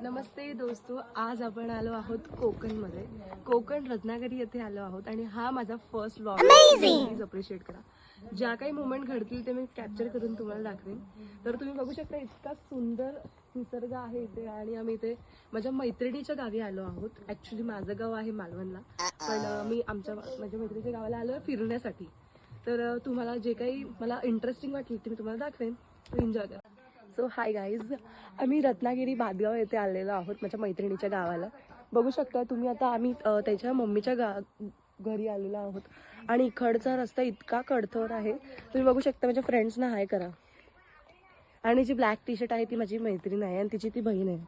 नमस्ते दोस्तों, आज आपण आलो आहोत कोकणमध्ये. कोकण रत्नागिरी येथे आलो आहोत आणि हा माझा फर्स्ट व्लॉग. प्लीज अप्रिशिएट करा. ज्या काही मुवमेंट घडतील ते मी कॅप्चर करून तुम्हाला दाखवेन. तर तुम्ही बघू शकता इतका सुंदर निसर्ग आहे इथे आणि आम्ही इथे माझ्या मैत्रिणीच्या गावी आलो आहोत. ॲक्च्युली माझं गाव आहे मालवणला, पण मी माझ्या मैत्रिणीच्या गावाला आलो आहे फिरण्यासाठी. तर तुम्हाला जे काही मला इंटरेस्टिंग वाटलं ते मी तुम्हाला दाखवेन. एन्जॉय करा. सो हाय गाईज, आम्ही रत्नागिरी भातगाव येथे आलेलो आहोत माझ्या मैत्रिणीच्या गावाला. बघू शकता तुम्ही आता आम्ही त्याच्या मम्मीच्या घरी आलेलो आहोत आणि इकडचा रस्ता इतका कडथोर आहे. तुम्ही बघू शकता. माझ्या फ्रेंड्सना हाय करा. आणि जी ब्लॅक टी शर्ट आहे ती माझी मैत्रीण आहे आणि तिची ती बहीण आहे.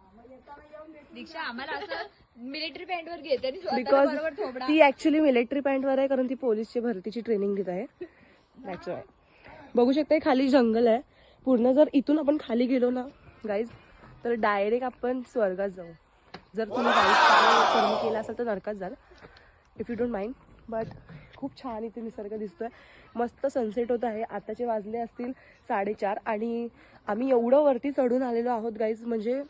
दीक्षा आम्हाला असं मिलिटरी पॅन्ट वर घेते बिकॉज ती ऍक्च्युली मिलिटरी पॅन्टवर आहे, कारण ती पोलीसची भरतीची ट्रेनिंग देत आहे. दॅट्स व्हाय. बघू शकता खाली जंगल आहे पूर्ण. जर इथून आपण खाली गेलो ना गाईज तर डायरेक्ट आपण स्वर्गात जाऊ. जर तुम्ही गाईज कर्म केला असेल तर नरकात जाल, if you don't mind. But खूप छान इथे निसर्ग दिसतोय. मस्त सनसेट होत आहे. आताचे वाजले असतील 4:30 आणि आम्ही एवढं वरती चढून आलेलो आहोत गाईज. म्हणजे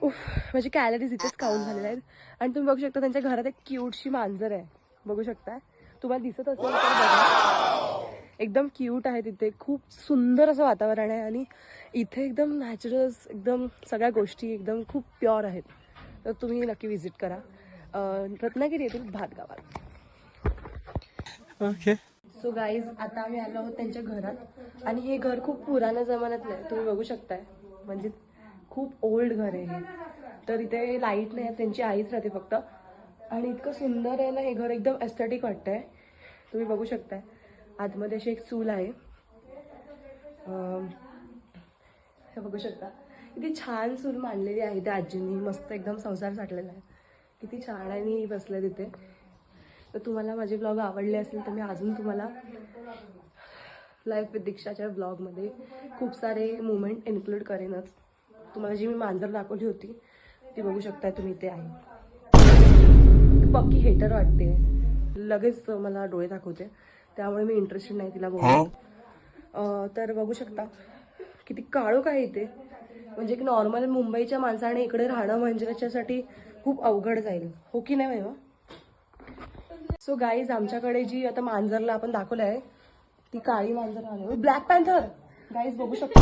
माझे कॅलरीज इथेच काउंट झालेले आहेत. आणि तुम्ही बघू शकता त्यांच्या घरात एक क्यूटशी मांजर आहे. बघू शकता, तुम्हाला दिसत असेल तर बघा. एकदम क्यूट आहे. तिथे खूप सुंदर असं वातावरण आहे आणि इथे एकदम नॅचरल, एकदम सगळ्या गोष्टी एकदम खूप प्युअर आहेत. तर तुम्ही नक्की व्हिजिट करा रत्नागिरी येथील भातगावात. ओके. सो गाईज, आता आम्ही आलो आहोत त्यांच्या घरात आणि हे घर खूप पुराण्या जमान्यातलं आहे. तुम्ही बघू शकताय, म्हणजे खूप ओल्ड घर आहे हे. तर इथे लाईट नाही आहे, त्यांची आईच राहते फक्त. आणि इतकं सुंदर आहे ना हे घर, एकदम एस्थेटिक वाटतंय. तुम्ही बघू शकताय आतमध्ये अशी एक चूल आहे. हे बघू शकता किती छान चूल मांडलेली आहे त्या आजींनी. मस्त एकदम संसार साठलेला आहे. किती छान आहे. मी बसले तिथे. तर तुम्हाला माझे ब्लॉग आवडले असेल तर मी अजून तुम्हाला लाईफ विथ दीक्षाच्या ब्लॉगमध्ये खूप सारे मुवमेंट इन्क्लूड करेनच. तुम्हाला जी मी मांजर दाखवली होती ती बघू शकताय तुम्ही. इथे आहे. पक्की हेटर वाटते, लगेच मला डोळे दाखवते, त्यामुळे मी इंटरेस्टेड नाही तिला बोलू. तर बघू शकता किती काळोख आहे इथे. म्हणजे एक नॉर्मल मुंबईच्या माणसाने इकडे राहणं म्हणजे त्याच्यासाठी खूप अवघड जाईल, हो की नाही मॅम? सो गाईज, आमच्याकडे जी आता मांजरला आपण दाखवलं आहे ती काळी मांजर आहे. ब्लॅक पॅन्थर गाईज बघू शकता.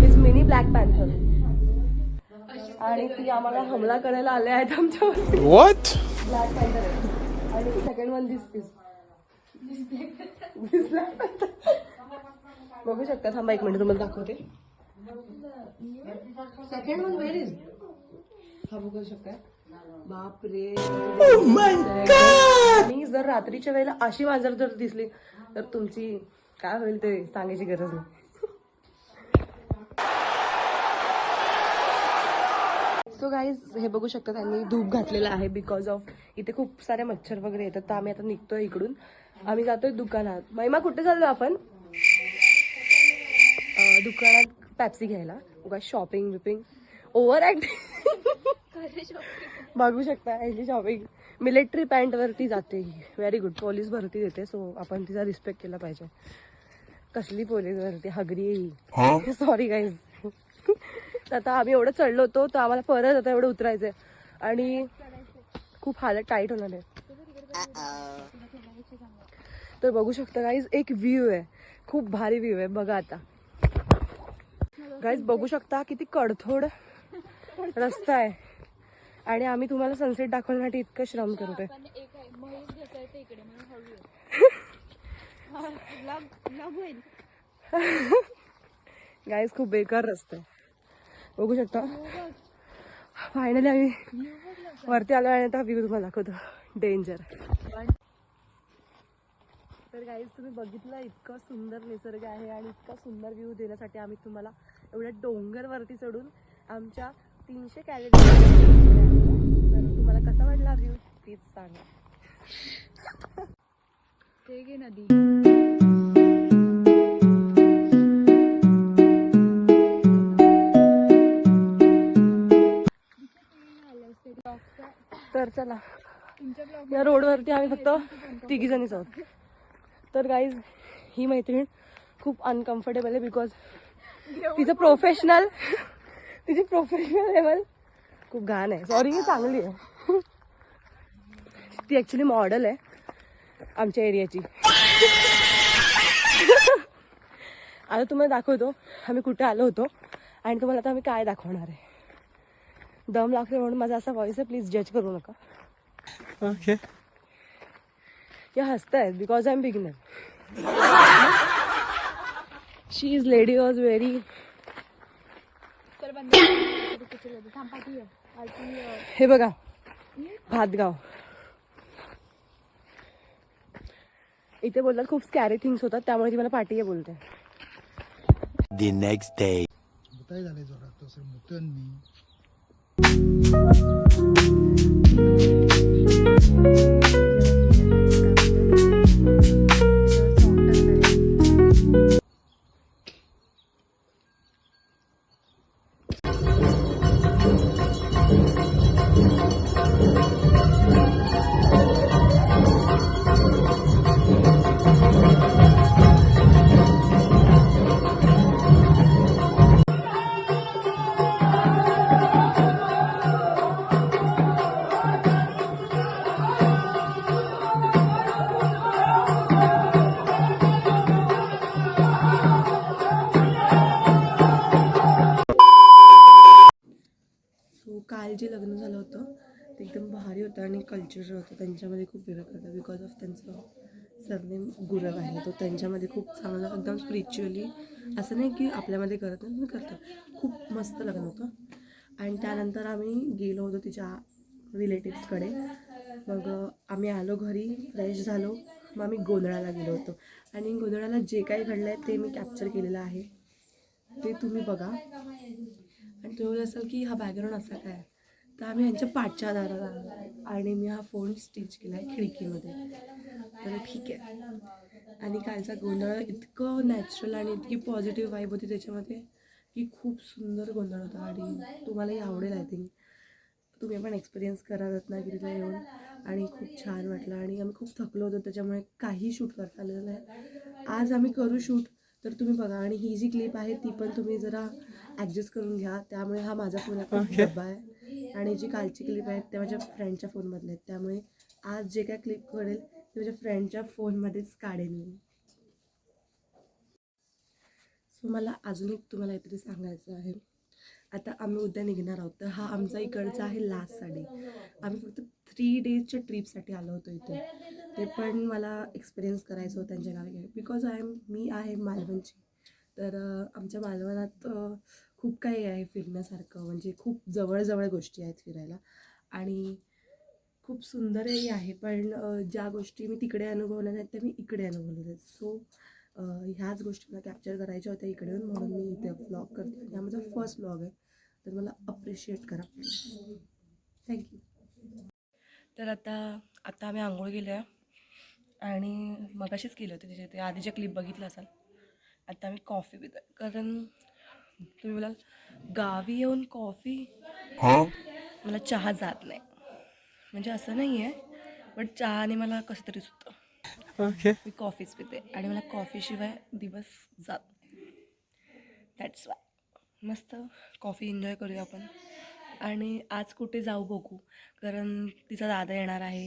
Is mini black panther. आणि ती आम्हाला हमला करायला आले आहेत आमच्यावर. व्हॉट? ब्लॅक पॅन्थर आहे. आणि सेकंड वन दिस बघू शकता. थांबा एक मिनिट तुम्हाला दाखवते. Second one where is? हा बघू शकता. बापरे. आणि जर रात्रीच्या वेळेला अशी मांजर जर दिसली तर तुमची काय होईल ते सांगायची गरज नाही. सो गाईज, हे बघू शकता त्यांनी धूप घातलेला आहे बिकॉज ऑफ इथे खूप सारे मच्छर वगैरे येतात. तर आम्ही आता निघतोय इकडून. आम्ही जातोय दुकानात. महिमा कुठे चाललो आपण? दुकानात पॅप्सी घ्यायला. उगा शॉपिंग बिपिंग ओव्हर ऍक्टिंग. बघू शकता यांची शॉपिंग. मिलिटरी पॅन्ट वरती जाते ही. Very good. पोलीस भरती देते, सो आपण तिचा रिस्पेक्ट केला पाहिजे. कसली पोलीस भरती? हगरी आहे ही. Sorry guys. आता आम्ही एवढं चढलो होतो तर आम्हाला परत आता एवढं उतरायचंय आणि खूप हालत टाईट होणार आहे. तर बघू शकता गाईज, एक व्ह्यू आहे, खूप भारी व्ह्यू आहे. बघा आता गाईज, बघू शकता किती कडथोड रस्ता आहे आणि आम्ही तुम्हाला सनसेट दाखवण्यासाठी इतकं श्रम करतोय. गाईज, खूप बेकार रस्ता आहे. बघू शकता. फायनली आम्ही वरती आलो आणि आता व्ह्यू तुम्हाला दाखवतो. डेंजर. तर गाईज तुम्ही बघितलं इतकं सुंदर निसर्ग आहे आणि इतका सुंदर व्ह्यू देण्यासाठी आम्ही तुम्हाला एवढ्या डोंगरवरती चढून आमच्या 300 कॅलरी. तर तुम्हाला कसा वाटला व्ह्यू प्लीज सांगा. ते घे नदी. तर चला तुमच्या ब्लॉग या रोडवरती आम्ही फक्त 3 जणीच आहोत. तर गाईज ही मैत्रीण खूप अनकम्फर्टेबल आहे बिकॉज तिचं प्रोफेशनल लेवल खूप घाण आहे. सॉरी ही चांगली आहे. ती ॲक्च्युली मॉडेल आहे आमच्या एरियाची. आता तुम्हाला दाखवतो आम्ही कुठे आलो होतो आणि तुम्हाला आता आम्ही काय दाखवणार आहे. दम लागते म्हणून माझा असा व्हॉइस आहे, प्लीज जज करू नका. ओके. या हसतायत because I am beginner. She is lady was very. चल बंद. थांब पाठी आहे. हे बघा भातगाव. इथे बोलतात खूप स्कॅरी थिंग्स होतात त्यामुळे ती मला पाठी बोलते. The next day. बताई झाले जोरात तसं मुतन मी. काल जे लग्न झालं होतं ते एकदम भारी होतं आणि कल्चरल होतं. त्यांच्यामध्ये खूप वेगळं करतं बिकॉज ऑफ त्यांचं सरनेम गुरव आहे. तो त्यांच्यामध्ये खूप चांगलं एकदम स्पिरिच्युअली असं नाही की आपल्यामध्ये करत नाही, मी करतो. खूप मस्त लग्न होतं. आणि त्यानंतर आम्ही गेलो होतो तिच्या रिलेटिव्सकडे. मग आम्ही आलो घरी, फ्रेश झालो. मग आम्ही गोंधळाला गेलो होतो आणि गोंधळाला जे काही घडलं आहे ते मी कॅप्चर केलेलं आहे, ते तुम्ही बघा. आणि तुम्ही असाल की हा बॅकग्राऊंड असा काय, तर आम्ही ह्यांच्या पाठच्या दारात आलो आणि मी हा फोन स्टिच केला आहे खिडकीमध्ये. तर ठीक आहे. आणि कालचा गोंधळ इतकं नॅचरल आणि इतकी पॉझिटिव्ह वाईब होती त्याच्यामध्ये की खूप सुंदर गोंधळ होता आणि तुम्हालाही आवडेल. आय थिंक तुम्ही पण एक्सपिरियन्स करा रत्नागिरीला येऊन. आणि खूप छान वाटलं आणि आम्ही खूप थकलो होतो त्याच्यामुळे काही शूट करता आलेलं नाही. आज आम्ही करू शूट, तर तुम्ही बघा. आणि ही जी क्लिप आहे ती पण तुम्ही जरा ॲडजस्ट करून घ्या. त्यामुळे हा माझा फोन डब्बा आहे आणि जी कालची क्लिप आहेत त्या माझ्या फ्रेंडच्या फोनमधले आहेत. त्यामुळे आज जे काय क्लिप करेल ते माझ्या फ्रेंडच्या फोनमध्येच काढेन मी. सो मला अजून एक तुम्हाला काहीतरी सांगायचं आहे. आता आम्ही उद्या निघणार आहोत, तर हा आमचा इकडचा आहे लास्ट संडे. आम्ही फक्त 3 डेजच्या ट्रीपसाठी आलो होतो इथे. ते पण मला एक्सपिरियन्स करायचं होतं त्यांच्या गावी बिकॉज मी आहे मालवणची. तर आमच्या मालवणात खूप काही आहे फिरण्यासारखं. म्हणजे खूप जवळजवळ गोष्टी आहेत फिरायला आणि खूप सुंदरही आहे. पण ज्या गोष्टी मी तिकडे अनुभवल्या नाहीत त्या मी इकडे अनुभवल्या आहेत. सो ह्याच गोष्टी मला कॅप्चर करायच्या होत्या इकडे येऊन, म्हणून मी इथे व्लॉग करते. आणि हा माझा फर्स्ट व्लॉग आहे, तर मला अप्रिशिएट करा प्लीज. थँक्यू. तर आता आम्ही आंघोळ केली आहे आणि मगाशीच केली होती तिथे. ते आधीच्या क्लिप बघितलं असाल. आता आम्ही कॉफी पितो कारण तुम्ही बोलाल गावी येऊन कॉफी. मला चहा जात नाही, म्हणजे असं नाही आहे, बट चहाने मला कसं तरीच होतं. Okay. मी कॉफीच पिते आणि मला कॉफीशिवाय दिवस जात नाही. दॅट्स वाय मस्त कॉफी एन्जॉय करूया आपण. आणि आज कुठे जाऊ बघू, कारण तिचा दादा येणार आहे,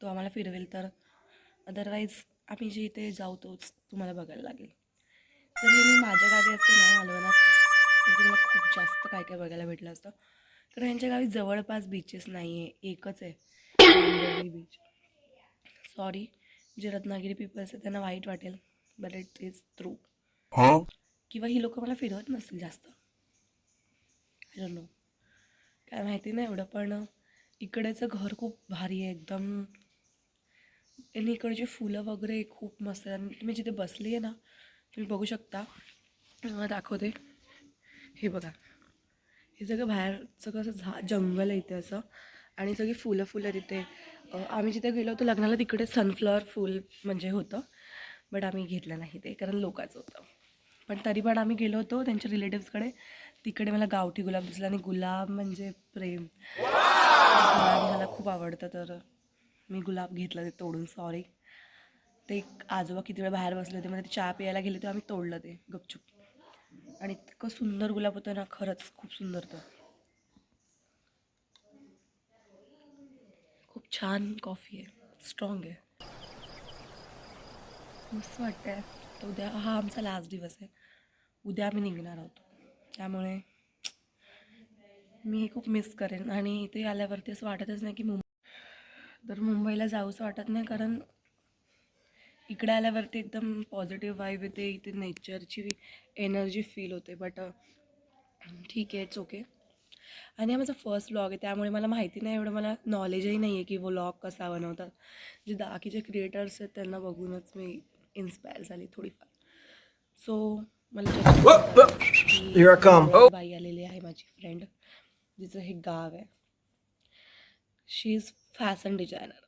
तो आम्हाला फिरवेल. तर अदरवाईज आम्ही जे इथे जाऊ तोच तुम्हाला बघायला लागेल. तर हे मी माझ्या गावी असते ना मालवणात, तर मला खूप जास्त काय काय बघायला भेटलं असतं. तर यांच्या गावी जवळपास बीचेस नाही आहे, एकच आहे बीच. सॉरी जे रत्नागिरी पीपल्स आहेत त्यांना वाईट वाटेल, बट इट इज ट्रू. किंवा ही लोक मला फिरवत नसतील जास्त, आय डोंट नो. काय माहिती नाही एवढं, पण इकडेचं घर खूप भारी आहे एकदम. आणि इकडची फुलं वगैरे खूप मस्त आहे. आणि तुम्ही जिथे बसली आहे ना, तुम्ही बघू शकता. मला दाखवते. हे बघा, हे सगळं बाहेरचं कसं जंगल आहे इथे असं, आणि सगळी फुलं फुलं तिथे. आम्ही जिथे गेलो होतो लग्नाला तिकडे सनफ्लॉवर फुल म्हणजे होतं, बट आम्ही घेतलं नाही ते, कारण लोकांचं होतं. पण तरी पण आम्ही गेलो होतो त्यांच्या रिलेटिव्सकडे. तिकडे मला गावठी गुलाब दिसला, आणि गुलाब म्हणजे प्रेम. गुलाब मला खूप आवडतं, तर मी गुलाब घेतलं ते तोडून. सॉरी. ते एक आजोबा किती वेळ बाहेर बसले होते, म्हणजे ते चहा प्यायला गेले तेव्हा आम्ही तोडलं ते गपचूप. आणि इतकं सुंदर गुलाब होतं ना, खरंच खूप सुंदर होतं. खूप छान कॉफी आहे, स्ट्रॉंग आहे, मस्त वाटतंय. तर उद्या हा आमचा लास्ट दिवस आहे. उद्या आम्ही निघणार आहोत, त्यामुळे मी हे खूप मिस करेन. आणि इथे आल्यावरती असं वाटतच नाही की मुंबईला जाऊसं वाटत नाही, कारण इकडे आल्यावरती एकदम पॉझिटिव्ह वाईब येते. इथे नेचरची एनर्जी फील होते. बट ठीक आहे, इट्स ओके. आणि हा माझा फर्स्ट व्लॉग आहे, त्यामुळे मला माहिती नाही एवढं, मला नॉलेजही नाही आहे की व्लॉग कसा बनवतात. जे बाकीचे क्रिएटर्स आहेत त्यांना बघूनच मी इन्स्पायर झाली थोडीफार. सो मला बाई आलेली आहे, माझी फ्रेंड, जिचं हे गाव आहे. शी इज़ फैशन डिजाइनर.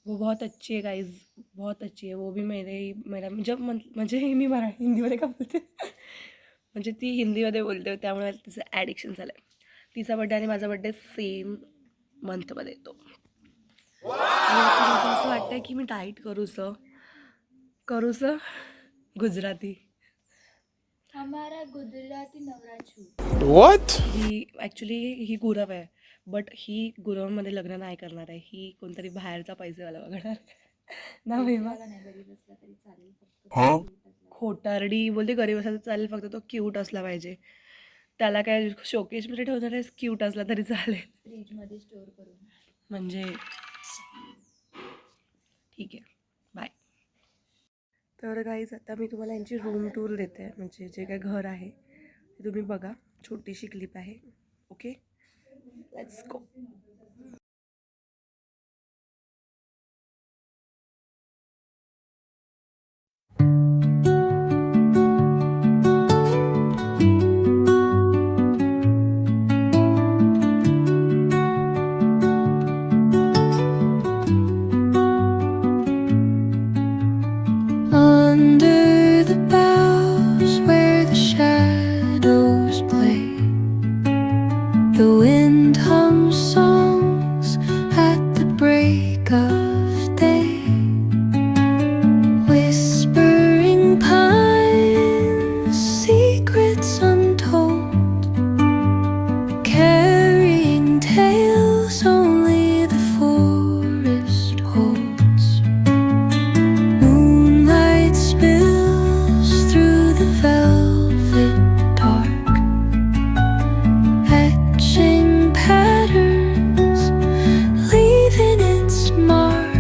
वो बहुत अच्छी है गाइज, बहुत अच्छी है. वो भी मेरा जब म्हणजे मी हिंदीमध्ये का बोलते म्हणजे ती हिंदीमध्ये बोलते, त्यामुळे तिचं ॲडिक्शन झालं आहे. तिचा बड्डे आणि माझा बड्डे सेम मंथमध्ये येतो. मला असं वाटतं की मी डाईट करूसं गुजराती. हमारा गुजराती नवराचू. What? ही ॲक्च्युली ही गुरव आहे, बट ही गुरवमध्ये लग्न नाही करणार आहे. ही कोणतरी बाहेरचा पैसेवाला बघणार ना महिमा. नाही गरीब असला तरी चालेल, फक्त Huh? खोटारडी बोलते, गरीब असला तर चालेल, फक्त तो क्यूट असला पाहिजे. त्याला काय शोकेसमध्ये ठेवणार आहे, क्यूट असला तरी चालेल. फ्रीजमध्ये स्टोअर करून. म्हणजे ठीक आहे, बाय. तर गाईज आता मी तुम्हाला यांची रूम टूर देते, म्हणजे जे काय घर आहे ते तुम्ही बघा. छोटीशी क्लिप आहे. Okay, let's go. Under the boughs where the shadows play, the wind hums songs at the break of day, whispering pines, secrets untold, carrying tales only the forest holds. Moonlight spills through the velvet dark, etching patterns, leaving its mark.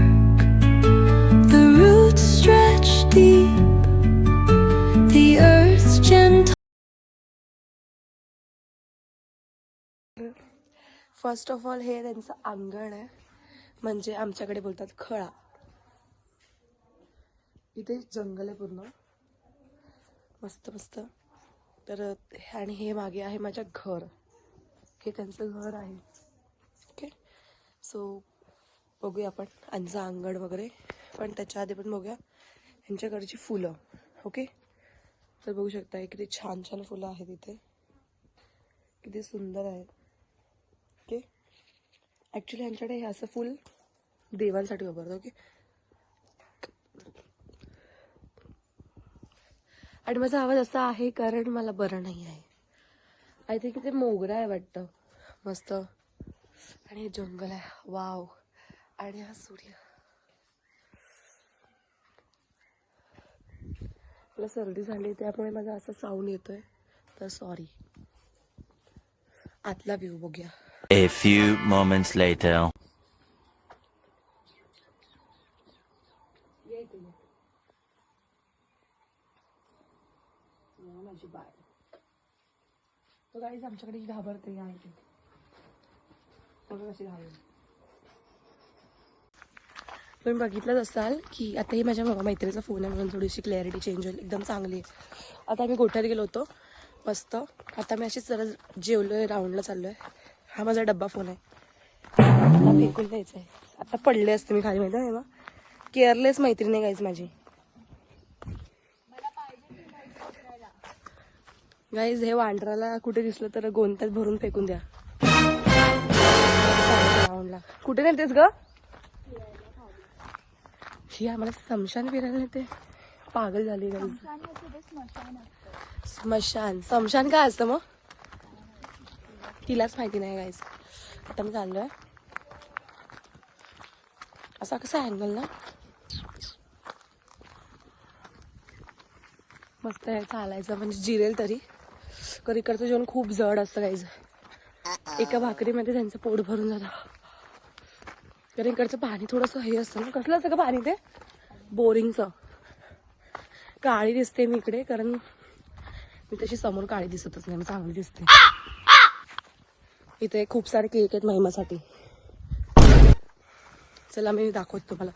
The roots stretch deep, the earth's gentle. First of all हे त्यांचं अंगण आहे, म्हणजे आमच्याकडे बोलतात खळा. इथे जंगल आहे पूर्ण, मस्त मस्त. तर आणि हे मागे आहे माझ्या घर, हे त्यांचं घर आहे. ओके, सो बघूया आपण यांचं अंगण वगैरे, पण त्याच्या आधी पण बघूया यांच्याकडची फुलं. ओके, तर बघू शकता किती छान छान फुलं आहेत इथे, किती सुंदर आहेत. ओके, ॲक्च्युली यांच्याकडे हे असं फुल देवांसाठी वापरतात. ओके, आणि माझा आवाज असा आहे कारण मला बरं नाही आहे. आय थिंक इथे मोगरा आहे वाटतं, मस्त. आणि हे जंगल आहे, वाव. आणि हा सूर्य. मला सर्दी झाली त्यामुळे माझा असा साऊंड येतोय, तर सॉरी. आतला व्ह्यू बघूया. A few moments later. माझी बाय. तो गाईज आमच्याकडे ही घाबरते आहे ते बघा कशी घाबरते. तुम्ही बघितलंच असाल की आता ही माझ्या मैत्रिणीचा फोन आहे म्हणून थोडीशी क्लॅरिटी चेंज होईल, एकदम चांगली आहे. आता आम्ही गोठ्यात गेलो होतो मस्त. आता मी अशीच जरा जेवलोय, राऊंडला चाललोय. हा माझा डब्बा फोन आहे, मला फेकून द्यायचा आहे. आता पडले असते मी खाली, माहिती आहे ना. केअरलेस मैत्रिणी गाईज माझी. गाईज हे वांढराला कुठे दिसलं तर गोंत्यात भरून फेकून द्या. राऊंडला कुठे नेतेस ग? ही आम्हाला स्मशान फिरायला नेते, पागल झाली गाईज. स्मशान काय असतं मग तिलाच माहिती नाही गाईज. आता मी चाललोय असा कसा अँगल ना, मस्त आहे चालायचं, म्हणजे जिरेल तरी. कारण इकडचं जेवण खूप जड असतं गाईज. एका भाकरीमध्ये त्यांचं पोट भरून जातं. कारण इकडचं पाणी थोडंसं हे असतं ना. कसलं असतं का पाणी ते? बोरिंगचं. काळी दिसते मी इकडे, कारण मी तशी समोर काळी दिसतच नाही, मी चांगली दिसते. इथे खूप सारे केक आहेत महिमासाठी. चला मी दाखवतो तुम्हाला,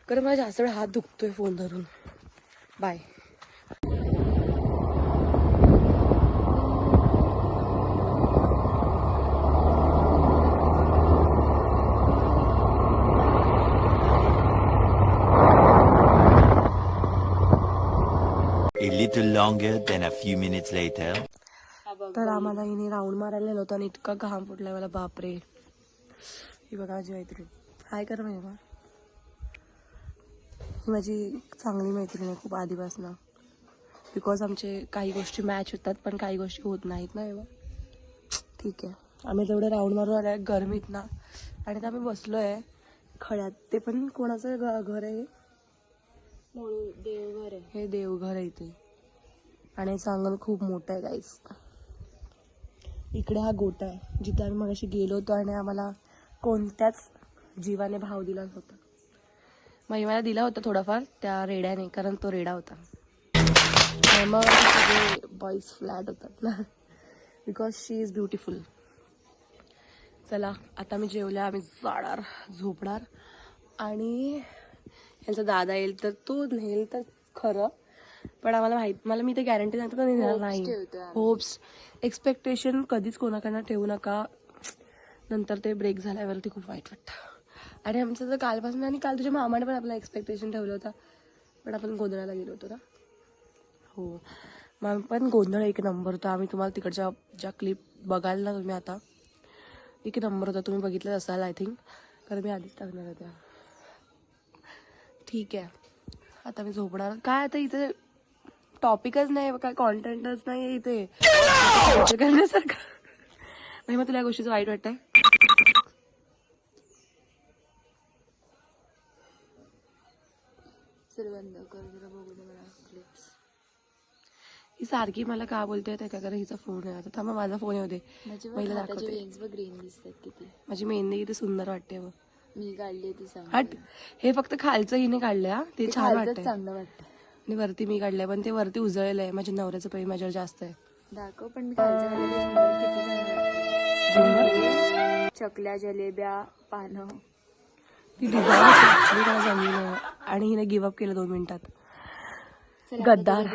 कारण मला जास्त वेळ हात दुखतोय फोन धरून. Bye. A little longer than a few minutes later. तर आम्हाला हिने राऊंड मारायला नेलं होतं आणि इतका घाम फुटलाय मला, बापरे. ही बघा माझी मैत्रीण. हाय कर महिमा. ही माझी चांगली मैत्रीण आहे खूप आधीपासून. बिकॉज आमचे काही गोष्टी मॅच होतात पण काही गोष्टी होत नाहीत ना. एवढं ठीक आहे. आम्ही तेवढे राऊंड मारून आले गरमीत ना, आणि आम्ही बसलोय खड्यात. ते पण कोणाचं घर आहे? देवघर आहे हे देवघर आहे इथे, आणि याचं अंगण खूप मोठं आहे गाईस. इकडे हा गोठा आहे जिथे आम्ही मगाशी गेलो होतो, आणि आम्हाला कोणत्याच जीवाने भाव दिला होता. महिमाला दिला होता थोडाफार त्या रेड्याने, कारण तो रेडा होता. मग सगळे बॉईज फ्लॅट होतात ना, बिकॉज शी इज ब्युटिफुल. चला आता मी जेवल्या, आम्ही जाणार झोपणार, आणि यांचा दादा येईल तर तो नेल तर खरं. पण आम्हाला मला मी ते गॅरंटी नाही तर कधी नेणार नाही. होप्स एक्सपेक्टेशन कधीच कोणाकडनं ठेवू नका, नंतर ते ब्रेक झाल्यावरती खूप वाईट वाटतं. आणि आमचं तर कालपासून, आणि काल तुझ्या मामाने पण आपला एक्सपेक्टेशन ठेवलं होतं, पण आपण गोंधळाला गेलो होतो ना. हो मग पण गोंधळ एक नंबर होता. आम्ही तुम्हाला तिकडच्या ज्या क्लिप बघाल ना तुम्ही आता, एक नंबर होता. तुम्ही बघितलं असाल आय थिंक, कारण मी आधीच टाकणार होत्या. ठीक आहे आता मी झोपणार. काय आता इथे टॉपिकच नाही, काय कॉन्टेंटच नाही आहे इथे करण्यासारखं. नाही मग तुला या गोष्टीचं वाईट वाटतंय? ही सारखी मला का बोलते ते का, कारण हिचा फोन आहे. आता थांबा माझा फोन येऊ दे, पहिला दाखवते. ग्रीन दिसतात किती. माझी मेहंदी किती सुंदर वाटते बघ. मी काढली ती सांग. हट, हे फक्त खालचं हिने काढलंय हा, ते छान वाटतंय. चांगलं वाटतं. आणि वरती मी काढलंय, पण ते वरती उजळलेलं आहे. माझ्या नवऱ्याचं प्रेम माझ्यावर जास्त आहे. दाखव. पण मी खालचं काढलं किती चांगलं वाटतं. चकल्या, जलेब्या, पानं. ती डिझाईन ऍक्च्युली मला जमली नाही, आणि हिने गिव्हअप केलं 2 मिनिटात. गद्दार.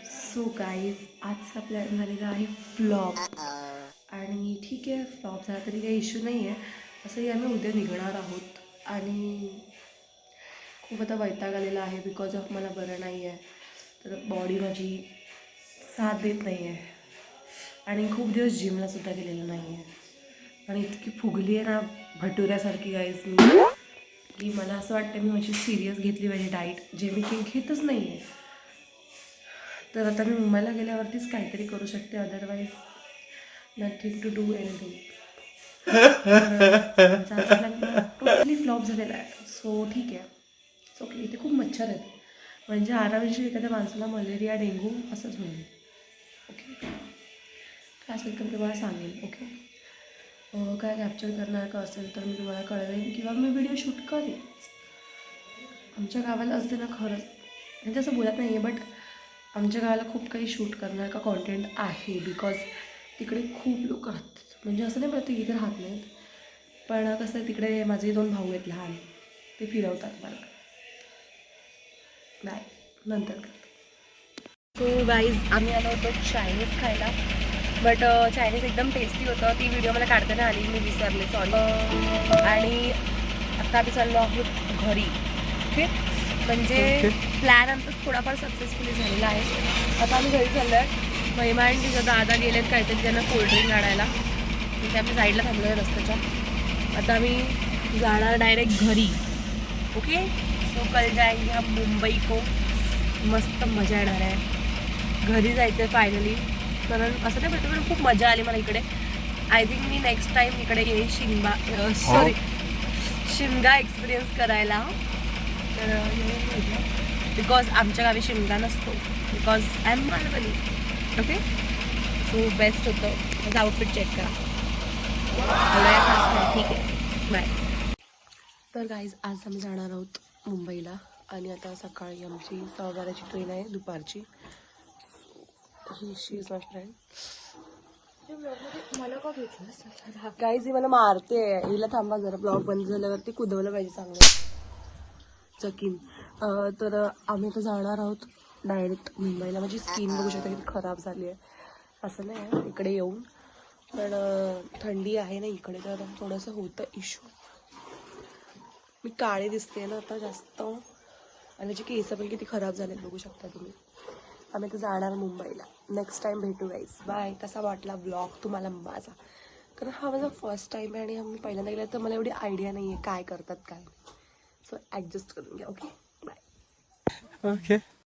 सो गाईज आजचा प्लॅन झालेला आहे फ्लॉप, आणि ठीक आहे फ्लॉप झाला तरी काही इश्यू नाही आहे. असंही आम्ही उद्या निघणार आहोत, आणि खूप आता वैताग आलेला आहे बिकॉज ऑफ मला बरं नाही आहे. तर बॉडी माझी साथ देत नाही आहे, आणि खूप दिवस जिमलासुद्धा गेलेलं नाही आहे. आणि इतकी फुगली आहे ना भटुऱ्यासारखी गाईज मी, की मला असं वाटतं मी माझी सिरियस घेतली पाहिजे डाईट, जे मी घेतच नाही आहे. तर आता मी मुंबईला गेल्यावरतीच काहीतरी करू शकते, otherwise nothing to do anything. Totally flop झालेला आहे. सो ठीक आहे, ओके. इथे खूप मच्छर आहेत, म्हणजे आरामशीर एखाद्या माणसाला मलेरिया डेंग्यू असंच होईल. ओके काय असेल तर तुम्हाला सांगेल. ओके काय कॅप्चर करणार का असेल तर मी तुम्हाला कळवेन, किंवा मी व्हिडिओ शूट करेन. आमच्या गावाला असते ना खरंच, म्हणजे असं बोलत नाही आहे, बट आमच्या गावाला खूप काही शूट करण्याचा कॉन्टेंट आहे बिकॉज तिकडे खूप लोक राहतात. म्हणजे असं नाही प्रत्येक इथे राहत नाहीत, पण कसं आहे तिकडे माझे 2 भाऊ आहेत लहान, ते फिरवतात मला. नाही नंतर सो गाईज आम्ही आलो होतो चायनीज खायला, बट चायनीज एकदम टेस्टी होतं. ती व्हिडिओ मला काढताना आली, मी विसरले, सॉरी. आणि आता आम्ही चाललो आहोत घरी. ओके, म्हणजे प्लॅन आमचा थोडाफार सक्सेसफुली झालेला आहे. आता आम्ही घरी चाललो आहे. महिमा आणि तिचा दादा गेलेत काहीतरी त्यांना कोल्ड्रिंक आणायला, म्हणजे आम्ही साईडला थांबलो आहे रस्त्याच्या. आता आम्ही जाणार डायरेक्ट घरी. ओके, सो कल जाएंगे हम मुंबई को. मस्त मजा येणार आहे. घरी जायचं आहे फायनली, कारण असं नाही भेटतं, पण खूप मजा आली मला इकडे. I think me next time इकडे येईन शिमगा एक्सपिरियन्स करायला. तर बिकॉज आमच्या गावी शिमगा नसतो, because I am Malvani. Okay, so best होतं. माझं आउटफिट चेक करा, एवढ्या खास नाही. ठीक आहे, बाय. तर गाईज आज आम्ही जाणार आहोत मुंबईला, आणि आता सकाळी आमची 12:15ची ट्रेन आहे दुपारची. शी इज माय फ्रेंड. मला का घेतलं गाईज ही मला मारते, हिला थांबा जरा, ब्लॉग बंद झाल्यावरती कुदवलं पाहिजे चांगलं चकीन. तर आम्ही तर जाणार आहोत डायरेक्ट मुंबईला. माझी स्किन बघू शकता किती खराब झाली आहे. असं नाही आहे इकडे येऊन, पण थंडी आहे ना इकडे, तर थोडंसं होतं इश्यू. मी काळे दिसते ना आता जास्त, आणि माझी केस पण किती खराब झालेत बघू शकता तुम्ही. आम्ही तर जाणार मुंबईला. नेक्स्ट टाईम भेटू गाईज, बाय. कसा वाटला ब्लॉग तुम्हाला माझा? कारण हा माझा फर्स्ट टाईम आहे, आणि आम्ही पहिल्यांदा गेला तर मला एवढी आयडिया नाही आहे काय करतात काय. सो ॲडजस्ट करून घ्या. Okay, bye. Okay.